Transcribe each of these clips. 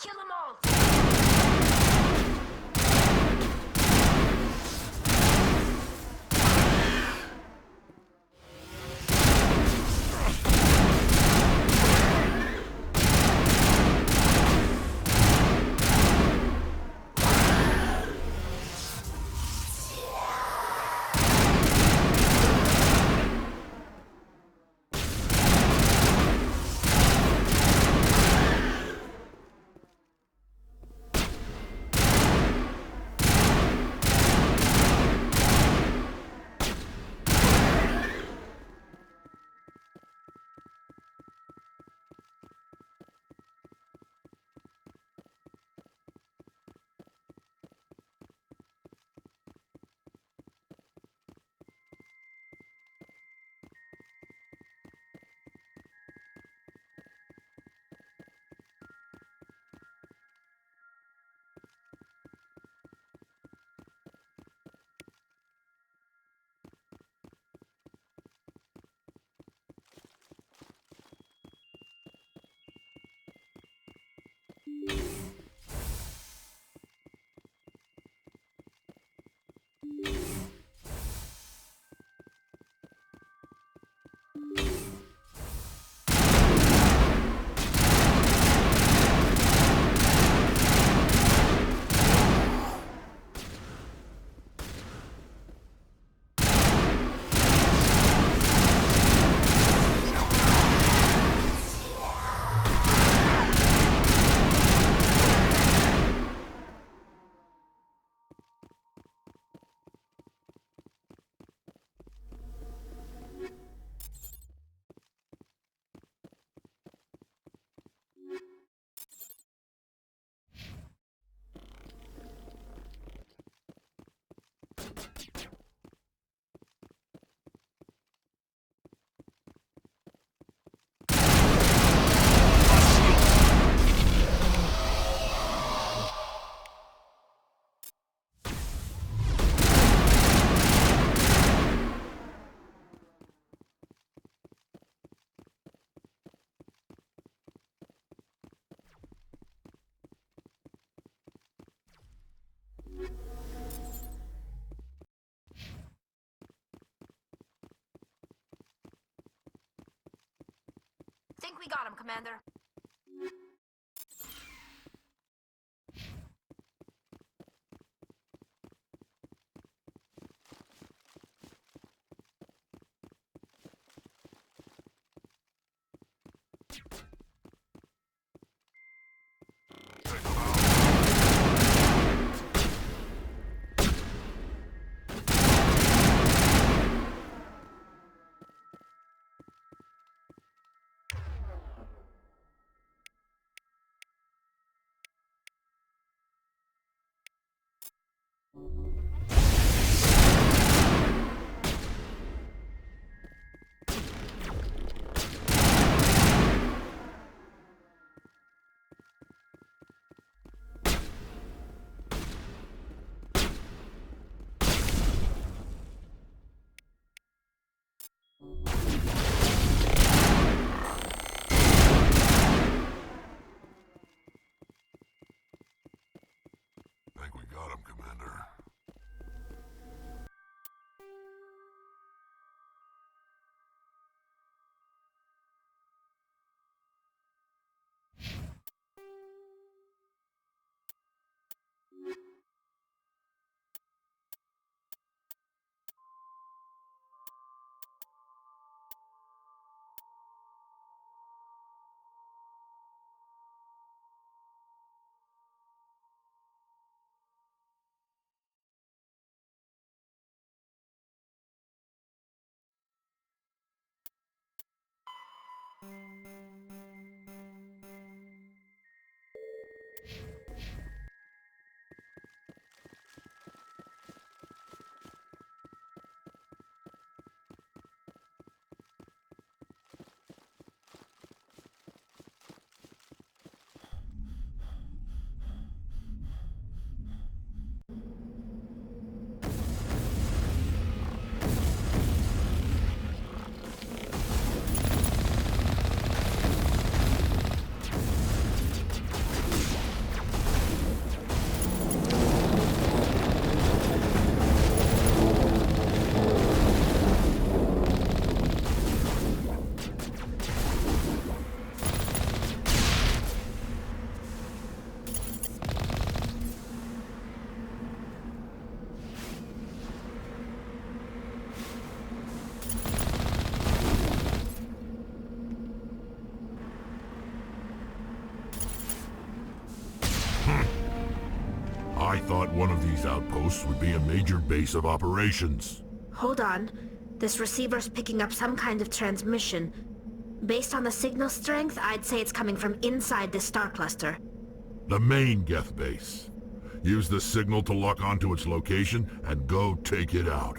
Kill them all! Think we got him, Commander. Think we got him, Commander. I thought one of these outposts would be a major base of operations. Hold on. This receiver's picking up some kind of transmission. Based on the signal strength, I'd say it's coming from inside this star cluster. The main Geth base. Use the signal to lock onto its location and go take it out.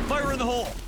Fire in the hole!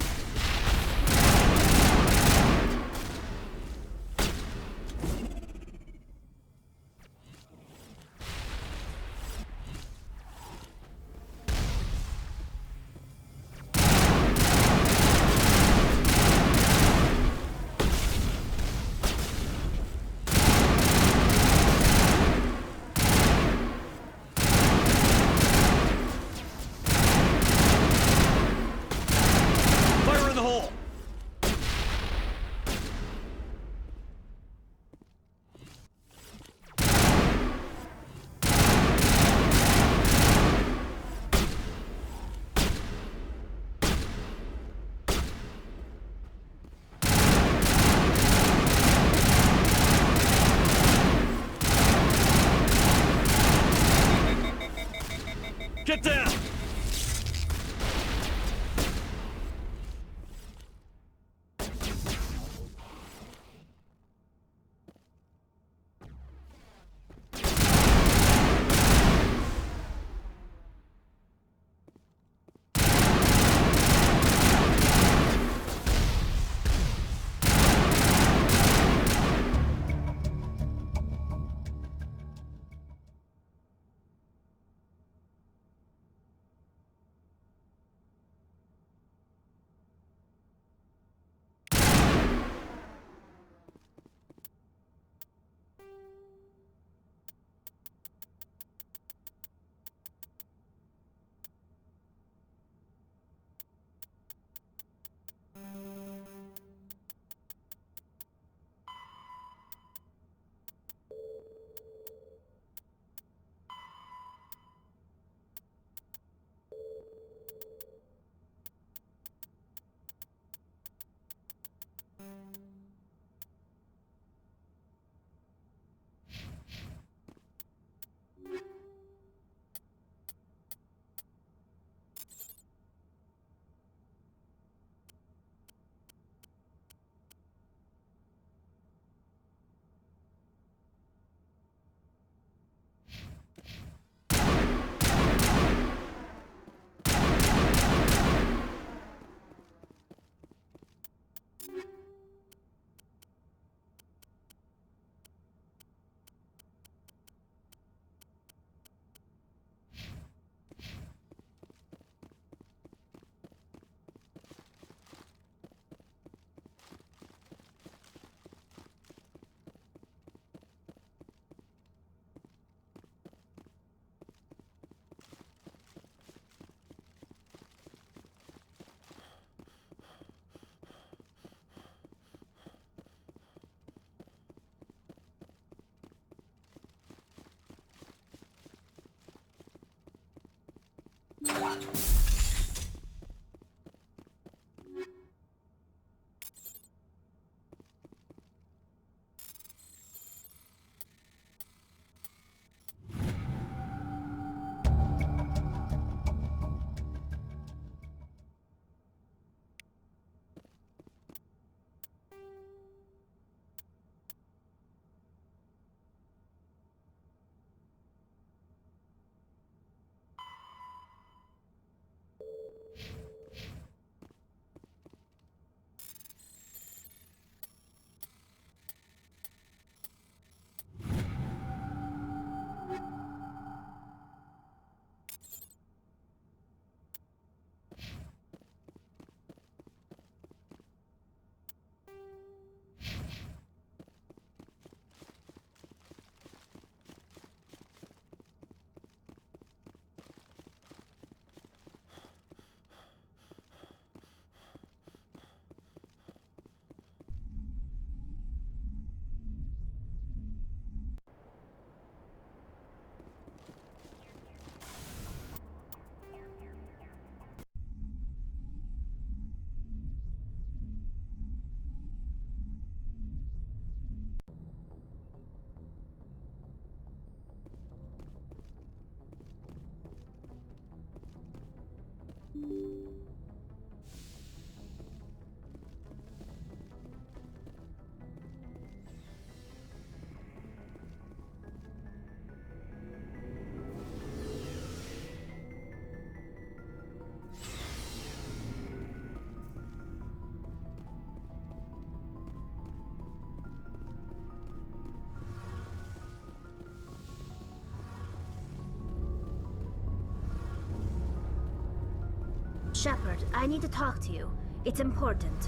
Shepard, I need to talk to you. It's important.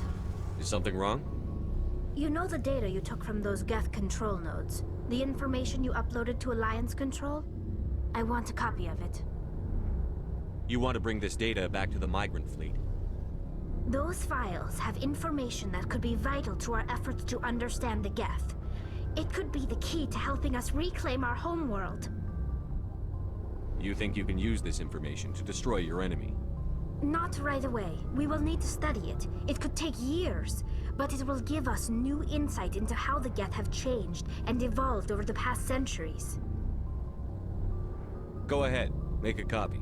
Is something wrong? You know the data you took from those Geth control nodes? The information you uploaded to Alliance Control? I want a copy of it. You want to bring this data back to the migrant fleet? Those files have information that could be vital to our efforts to understand the Geth. It could be the key to helping us reclaim our homeworld. You think you can use this information to destroy your enemy? Not right away. We will need to study it. It could take years, but it will give us new insight into how the Geth have changed and evolved over the past centuries. Go ahead, make a copy.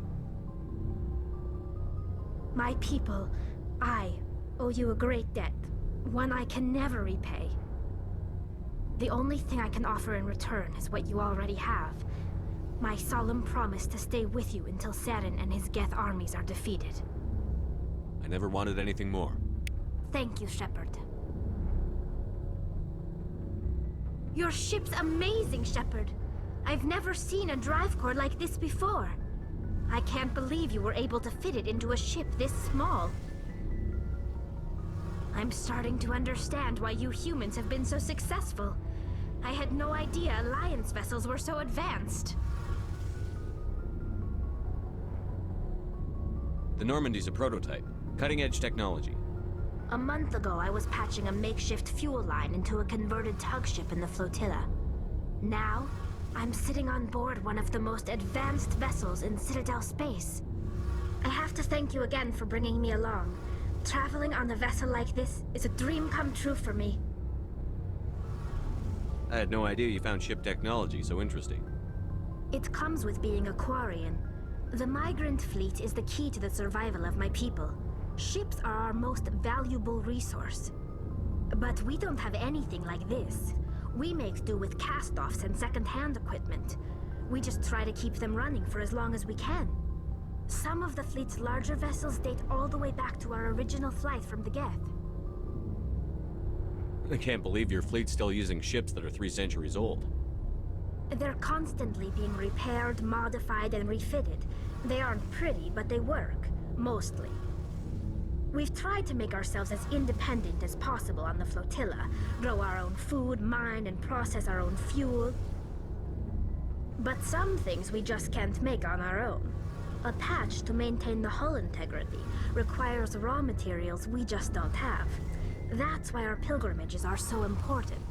My people, I owe you a great debt, one I can never repay. The only thing I can offer in return is what you already have. My solemn promise to stay with you until Saren and his Geth armies are defeated. I never wanted anything more. Thank you, Shepard. Your ship's amazing, Shepard. I've never seen a drive core like this before. I can't believe you were able to fit it into a ship this small. I'm starting to understand why you humans have been so successful. I had no idea Alliance vessels were so advanced. The Normandy's a prototype. Cutting-edge technology. A month ago, I was patching a makeshift fuel line into a converted tug ship in the flotilla. Now, I'm sitting on board one of the most advanced vessels in Citadel space. I have to thank you again for bringing me along. Traveling on a vessel like this is a dream come true for me. I had no idea you found ship technology so interesting. It comes with being a Quarian. The migrant fleet is the key to the survival of my people. Ships are our most valuable resource. But we don't have anything like this. We make do with cast-offs and second-hand equipment. We just try to keep them running for as long as we can. Some of the fleet's larger vessels date all the way back to our original flight from the Geth. I can't believe your fleet's still using ships that are 3 centuries old. They're constantly being repaired, modified, and refitted. They aren't pretty, but they work. Mostly. We've tried to make ourselves as independent as possible on the flotilla. Grow our own food, mine, and process our own fuel. But some things we just can't make on our own. A patch to maintain the hull integrity requires raw materials we just don't have. That's why our pilgrimages are so important.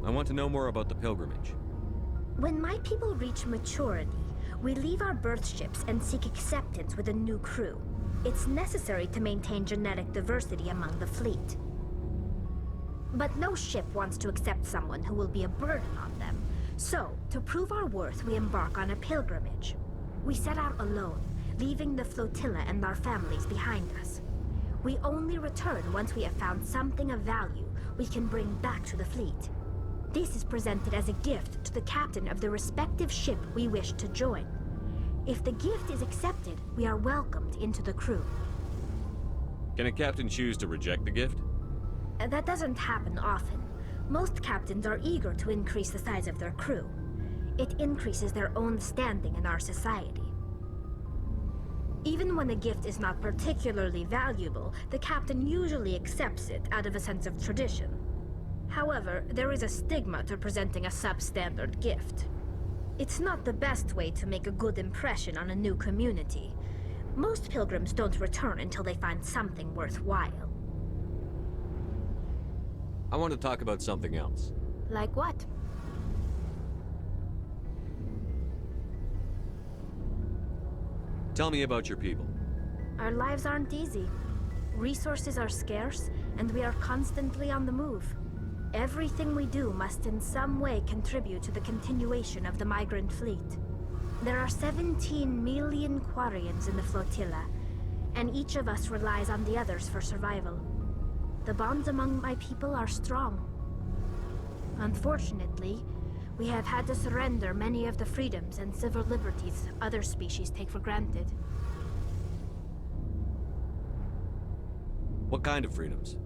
I want to know more about the pilgrimage. When my people reach maturity, we leave our birth ships and seek acceptance with a new crew. It's necessary to maintain genetic diversity among the fleet. But no ship wants to accept someone who will be a burden on them. So, to prove our worth, we embark on a pilgrimage. We set out alone, leaving the flotilla and our families behind us. We only return once we have found something of value we can bring back to the fleet. This is presented as a gift to the captain of the respective ship we wish to join. If the gift is accepted, we are welcomed into the crew. Can a captain choose to reject the gift? That doesn't happen often. Most captains are eager to increase the size of their crew. It increases their own standing in our society. Even when a gift is not particularly valuable, the captain usually accepts it out of a sense of tradition. However, there is a stigma to presenting a substandard gift. It's not the best way to make a good impression on a new community. Most pilgrims don't return until they find something worthwhile. I want to talk about something else. Like what? Tell me about your people. Our lives aren't easy. Resources are scarce, and we are constantly on the move. Everything we do must in some way contribute to the continuation of the migrant fleet. There are 17 million Quarians in the flotilla, and each of us relies on the others for survival. The bonds among my people are strong. Unfortunately, we have had to surrender many of the freedoms and civil liberties other species take for granted. What kind of freedoms?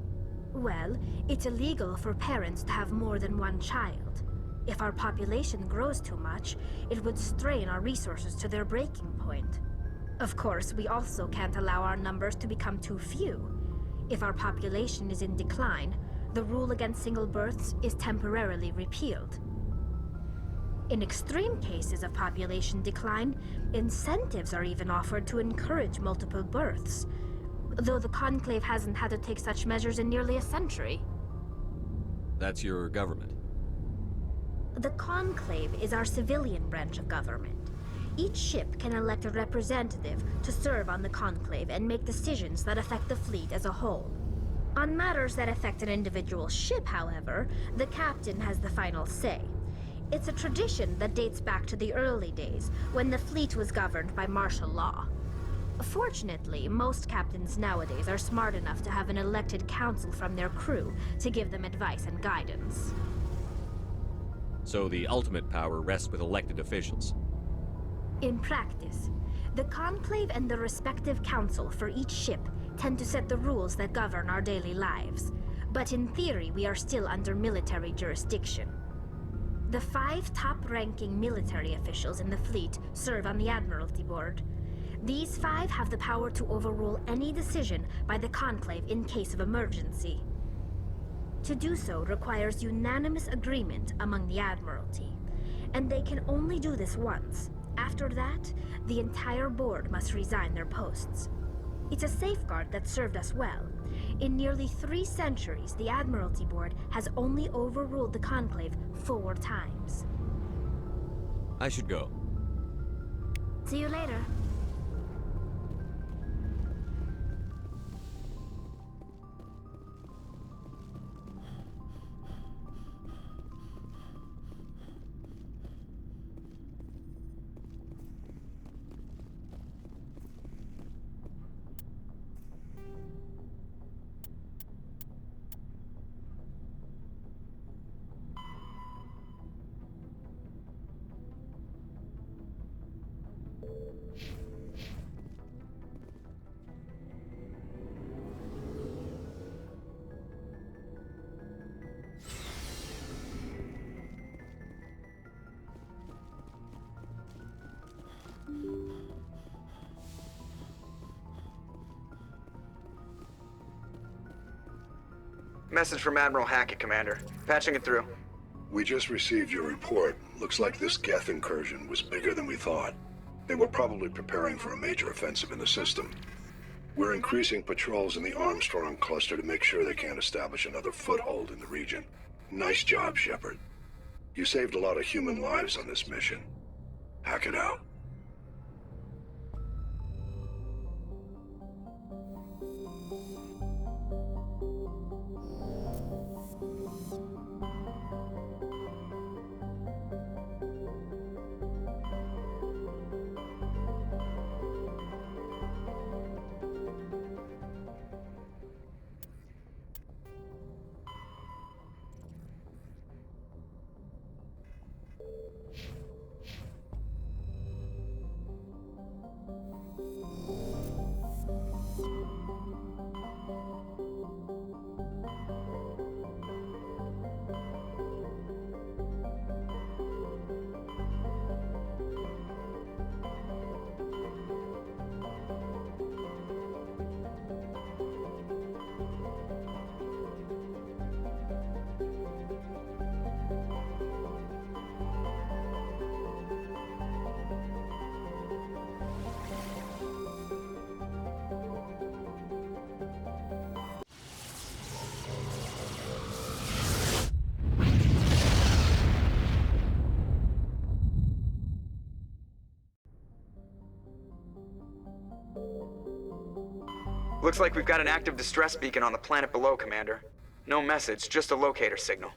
Well, it's illegal for parents to have more than one child. If our population grows too much, it would strain our resources to their breaking point. Of course, we also can't allow our numbers to become too few. If our population is in decline, the rule against single births is temporarily repealed. In extreme cases of population decline, incentives are even offered to encourage multiple births, though the Conclave hasn't had to take such measures in nearly a century. That's your government. The Conclave is our civilian branch of government. Each ship can elect a representative to serve on the Conclave and make decisions that affect the fleet as a whole. On matters that affect an individual ship, however, the captain has the final say. It's a tradition that dates back to the early days, when the fleet was governed by martial law. Fortunately, most captains nowadays are smart enough to have an elected council from their crew to give them advice and guidance. So the ultimate power rests with elected officials. In practice, the Conclave and the respective council for each ship tend to set the rules that govern our daily lives. But in theory, we are still under military jurisdiction. The 5 top-ranking military officials in the fleet serve on the Admiralty Board. These 5 have the power to overrule any decision by the Conclave in case of emergency. To do so requires unanimous agreement among the Admiralty, and they can only do this once. After that, the entire board must resign their posts. It's a safeguard that served us well. In nearly 3 centuries, the Admiralty Board has only overruled the Conclave 4 times. I should go. See you later. Message from Admiral Hackett, Commander. Patching it through. We just received your report. Looks like this Geth incursion was bigger than we thought. They were probably preparing for a major offensive in the system. We're increasing patrols in the Armstrong cluster to make sure they can't establish another foothold in the region. Nice job, Shepard. You saved a lot of human lives on this mission. Hack it out. Looks like we've got an active distress beacon on the planet below, Commander. No message, just a locator signal.